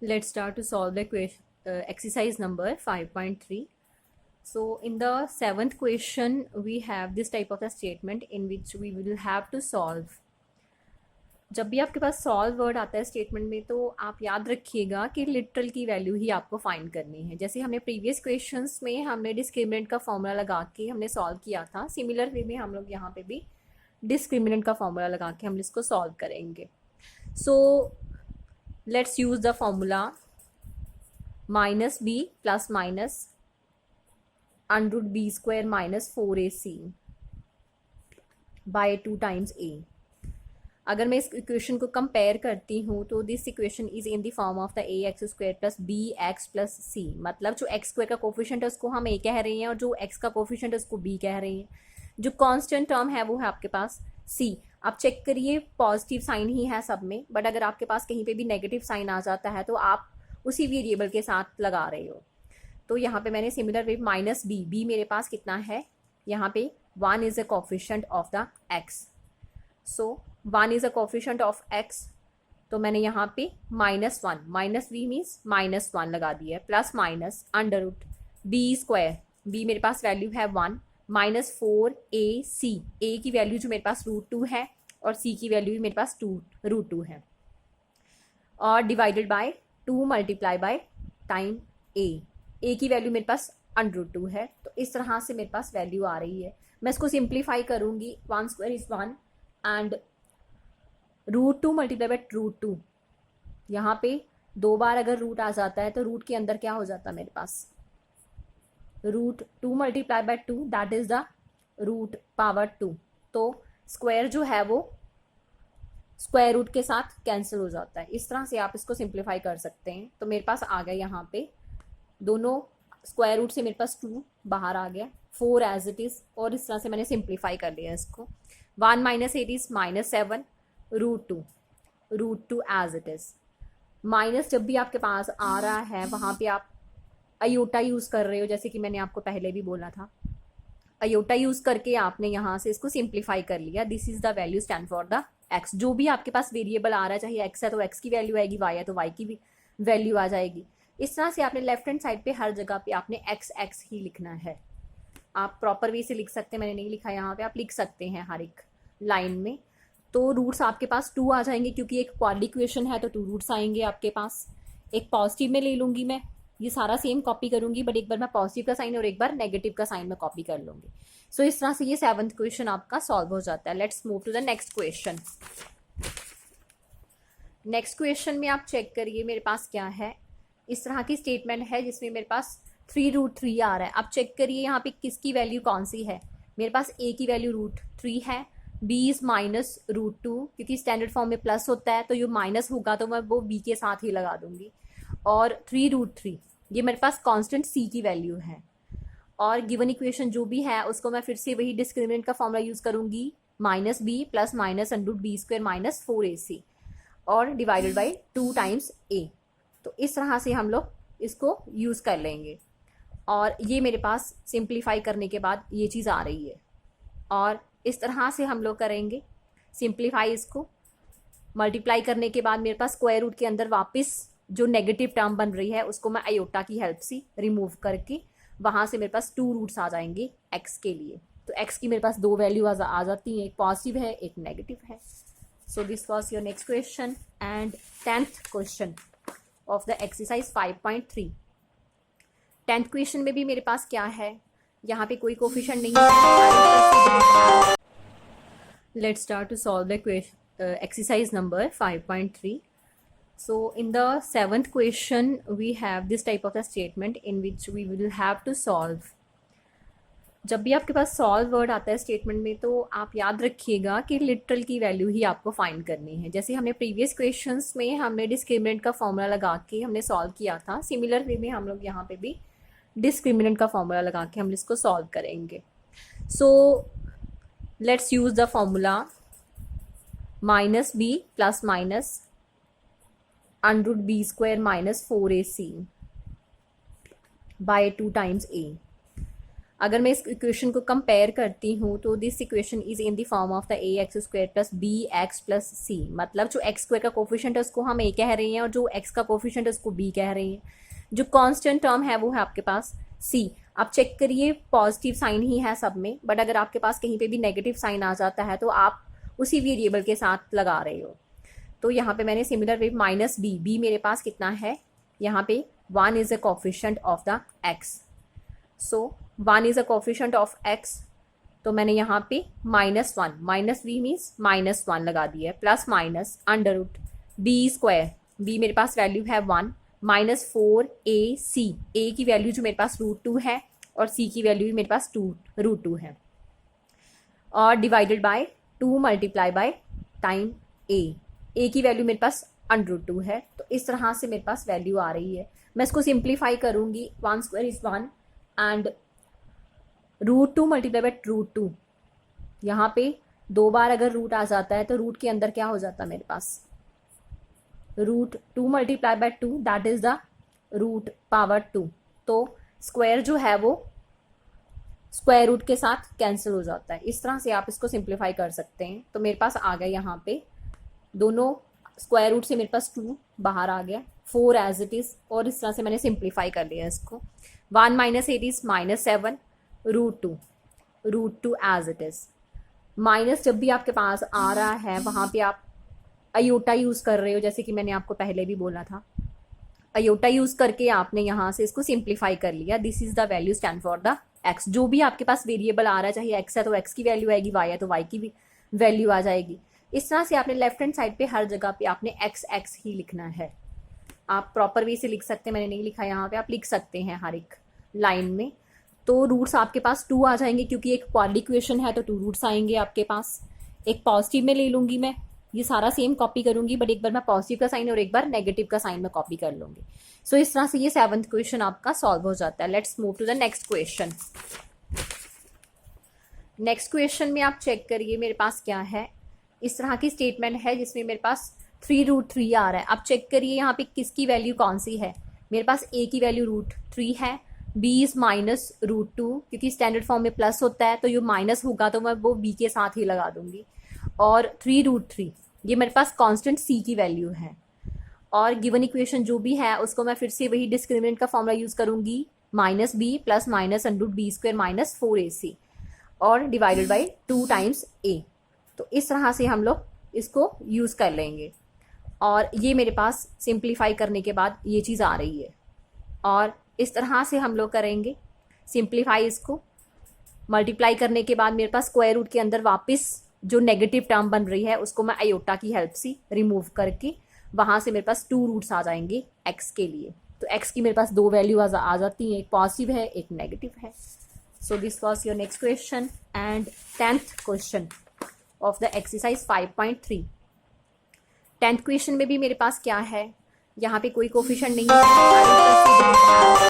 Let's start to solve the exercise number 5.3. So in the seventh question, we have this type of a statement in which we will have to solve. जब भी आपके पास solve word आता है statement में तो आप याद रखिएगा कि लिटरल की वैल्यू ही आपको फाइंड करनी है। जैसे हमने प्रीवियस क्वेश्चंस में हमने डिस्क्रिमिनेंट का फॉर्मूला लगा के हमने सॉल्व किया था, सिमिलर वे में हम लोग यहाँ पे भी डिस्क्रिमिनेंट का फॉर्मूला लगा के हम इसको सॉल्व करेंगे। So let's use the formula minus B plus minus under B square minus 4ac by 2 times a। अगर मैं इस इक्वेशन को कंपेयर करती हूँ तो this equation is in the form of the a x square plus b x plus c. मतलब जो x square का कोफिशिएंट है उसको हम ए कह रहे हैं और जो एक्स का कोफिशिएंट है उसको बी कह रहे हैं। जो कांस्टेंट टर्म है वो है आपके पास सी। आप चेक करिए पॉजिटिव साइन ही है सब में, बट अगर आपके पास कहीं पे भी नेगेटिव साइन आ जाता है तो आप उसी वेरिएबल के साथ लगा रहे हो। तो यहाँ पे मैंने similar way minus B, B मेरे पास कितना है, यहाँ पे 1 is a coefficient of the x. So 1 is a coefficient of x, तो मैंने यहाँ पे -1 माइनस बी मीन्स -1 लगा दिया है, plus minus under root B square, B मेरे पास वैल्यू है 1 माइनस 4ac, ए की वैल्यू जो मेरे पास √2 है और सी की वैल्यू भी मेरे पास √2 है, और divided by 2 multiply by time a की वैल्यू मेरे पास √2 है। तो इस तरह से मेरे पास वैल्यू आ रही है। मैं इसको सिंप्लीफाई करूंगी, 1 square is 1 and √2 multiply by √2, यहाँ पे 2 बार अगर रूट आ जाता है तो रूट के अंदर क्या हो जाता है मेरे पास, √2 multiply by 2 that is the root power 2। तो स्क्वायर जो है वो स्क्वायर रूट के साथ कैंसिल हो जाता है। इस तरह से आप इसको सिंप्लीफाई कर सकते हैं। तो मेरे पास आ गया यहाँ पे दोनों स्क्वायर रूट से मेरे पास 2 बाहर आ गया, 4 एज इट इज, और इस तरह से मैंने सिंप्लीफाई कर लिया इसको। 1 माइनस 8 is -7 √2 as it is. Minus जब भी आपके पास आ रहा है वहां पे आप अयोटा यूज कर रहे हो, जैसे कि मैंने आपको पहले भी बोला था, अयोटा यूज करके आपने यहाँ से इसको सिंप्लीफाई कर लिया। This is the value stand for the x. जो भी आपके पास वेरिएबल आ रहा है, चाहे एक्स है तो एक्स की वैल्यू आएगी, वाई है तो वाई की वैल्यू आ जाएगी। इस तरह से आपने लेफ्ट हैंड साइड पे हर जगह पे आपने एक्स ही लिखना है। आप प्रॉपर वे से लिख सकते हैं, मैंने नहीं लिखा यहाँ पे, आप लिख सकते हैं हर एक लाइन में। तो रूट्स आपके पास 2 आ जाएंगे, क्योंकि एक क्वाड्रेटिक इक्वेशन है तो 2 रूट्स आएंगे आपके पास। एक पॉजिटिव में ले लूंगी मैं, ये सारा सेम कॉपी करूंगी, बट एक बार मैं पॉजिटिव का साइन और एक बार नेगेटिव का साइन में कॉपी कर लूंगी। सो इस तरह से ये 7th क्वेश्चन आपका सॉल्व हो जाता है। Let's move to the next question. Next question में आप चेक करिए मेरे पास क्या है। इस तरह की स्टेटमेंट है जिसमें मेरे पास 3√3 आ रहा है। आप चेक करिए यहाँ पे किसकी वैल्यू कौन सी है। मेरे पास a की वैल्यू √3 है, b इज माइनस √2, क्योंकि स्टैंडर्ड फॉर्म में प्लस होता है तो ये माइनस होगा तो मैं वो b के साथ ही लगा दूंगी, और 3√3 ये मेरे पास कांस्टेंट c की वैल्यू है। और गिवन इक्वेशन जो भी है उसको मैं फिर से वही डिस्क्रिमिनेंट का फॉर्मूला यूज करूंगी, -b plus minus under B square minus 4ac और डिवाइडेड बाई 2 टाइम्स a। तो इस तरह से हम लोग इसको यूज कर लेंगे, और ये मेरे पास सिंप्लीफाई करने के बाद ये चीज़ आ रही है। और इस तरह से हम लोग करेंगे सिंप्लीफाई, इसको मल्टीप्लाई करने के बाद मेरे पास स्क्वायर रूट के अंदर वापस जो नेगेटिव टर्म बन रही है उसको मैं अयोटा की हेल्प से रिमूव करके वहाँ से मेरे पास 2 रूट्स आ जाएंगे एक्स के लिए। तो एक्स की मेरे पास 2 वैल्यू आ जाती हैं, एक पॉजिटिव है एक नेगेटिव है। So this was your next question and 10th question of the exercise 5.3। 10th question में भी मेरे पास क्या है, यहाँ पे कोई कोफिशिएंट नहीं है। Let's start to solve the exercise number 5.3. So in the 7th question we have this type of a statement in which we will have to solve. जब भी आपके पास सॉल्व वर्ड आता है स्टेटमेंट में तो आप याद रखिएगा कि लिटरल की वैल्यू ही आपको फाइंड करनी है। जैसे हमने प्रीवियस क्वेश्चंस में हमने डिस्क्रिमिनेंट का फॉर्मूला लगा के हमने सॉल्व किया था, सिमिलर वे में हम लोग यहाँ पे भी डिस्क्रिमिनेंट का फॉर्मूला लगा के हम इसको सॉल्व करेंगे। So let's use the formula -b plus minus under B square minus 4ac by 2 times a। अगर मैं इस इक्वेशन को कंपेयर करती हूँ तो this equation is in the form of the a x square plus b x plus c, मतलब जो x square का कोफिशिएंट है उसको हम ए कह रहे हैं और जो एक्स का कोफिशिएंट है उसको बी कह रहे हैं। जो कांस्टेंट टर्म है वो है आपके पास सी। आप चेक करिए पॉजिटिव साइन ही है सब में, बट अगर आपके पास कहीं पे भी नेगेटिव साइन आ जाता है तो आप उसी वेरिएबल के साथ लगा रहे हो। तो यहाँ पे मैंने similar way minus B, B मेरे पास कितना है, यहाँ पे 1 is a coefficient of the x, so 1 is a coefficient of x, तो मैंने यहाँ पे -1 माइनस बी मीन्स -1 लगा दिया है, plus minus under root B square, B मेरे पास वैल्यू है 1 -4ac, ए की वैल्यू जो मेरे पास √2 है और सी की वैल्यू भी मेरे पास √2 है, और divided by 2 multiply by time a की वैल्यू मेरे पास √2 है। तो इस तरह से मेरे पास वैल्यू आ रही है। मैं इसको सिंप्लीफाई करूंगी, 1 square is 1 and √2 multiply by √2, यहाँ पे 2 बार अगर रूट आ जाता है तो रूट के अंदर क्या हो जाता है मेरे पास, √2 multiply by 2 that is the root power 2। तो स्क्वायर जो है वो स्क्वायर रूट के साथ कैंसिल हो जाता है। इस तरह से आप इसको सिंप्लीफाई कर सकते हैं। तो मेरे पास आ गया यहाँ पे दोनों स्क्वायर रूट से मेरे पास 2 बाहर आ गया, 4 एज इट इज, और इस तरह से मैंने सिंप्लीफाई कर लिया इसको। 1 - 8 is -7 √2 as it is. Minus जब भी आपके पास आ रहा है वहां पे आप अयोटा यूज कर रहे हो, जैसे कि मैंने आपको पहले भी बोला था, अयोटा यूज करके आपने यहाँ से इसको सिंप्लीफाई कर लिया। This is the value stand for the x. जो भी आपके पास वेरिएबल आ रहा है, चाहे एक्स है तो एक्स की वैल्यू आएगी, वाई है तो वाई की भी वैल्यू आ जाएगी। इस तरह से आपने लेफ्ट हैंड साइड पे हर जगह पे आपने एक्स एक्स ही लिखना है। आप प्रॉपर वे से लिख सकते हैं, मैंने नहीं लिखा यहाँ पे, आप लिख सकते हैं हर एक लाइन में। तो रूट्स आपके पास 2 आ जाएंगे, क्योंकि एक क्वाड्रेटिक इक्वेशन है तो 2 रूट्स आएंगे आपके पास। एक पॉजिटिव में ले लूंगी मैं, ये सारा सेम कॉपी करूंगी, बट एक बार मैं पॉजिटिव का साइन और एक बार नेगेटिव का साइन में कॉपी कर लूंगी। सो इस तरह से ये 7th क्वेश्चन आपका सॉल्व हो जाता है। Let's move to the next question. Next question में आप चेक करिए मेरे पास क्या है। इस तरह की स्टेटमेंट है जिसमें मेरे पास 3√3 आ रहा है। आप चेक करिए यहाँ पे किसकी वैल्यू कौन सी है। मेरे पास a की वैल्यू √3 है, b इज -√2, क्योंकि स्टैंडर्ड फॉर्म में प्लस होता है तो ये माइनस होगा तो मैं वो b के साथ ही लगा दूंगी, और 3√3 ये मेरे पास कांस्टेंट c की वैल्यू है। और गिवन इक्वेशन जो भी है उसको मैं फिर से वही डिस्क्रिमिनेंट का फॉर्मूला यूज करूंगी, -b प्लस -√b² -4ac, और डिवाइडेड बाई 2 टाइम्स a। तो इस तरह से हम लोग इसको यूज कर लेंगे, और ये मेरे पास सिंप्लीफाई करने के बाद ये चीज़ आ रही है। और इस तरह से हम लोग करेंगे सिंप्लीफाई, इसको मल्टीप्लाई करने के बाद मेरे पास स्क्वायर रूट के अंदर वापस जो नेगेटिव टर्म बन रही है उसको मैं अयोटा की हेल्प से रिमूव करके वहाँ से मेरे पास 2 रूट्स आ जाएंगे x के लिए। तो x की मेरे पास 2 वैल्यू आ जाती हैं, एक पॉजिटिव है एक नेगेटिव है। So this was your next question and 10th question of the exercise 5.3। 10th question में भी मेरे पास क्या है, यहाँ पे कोई कोफिशिएंट नहीं है।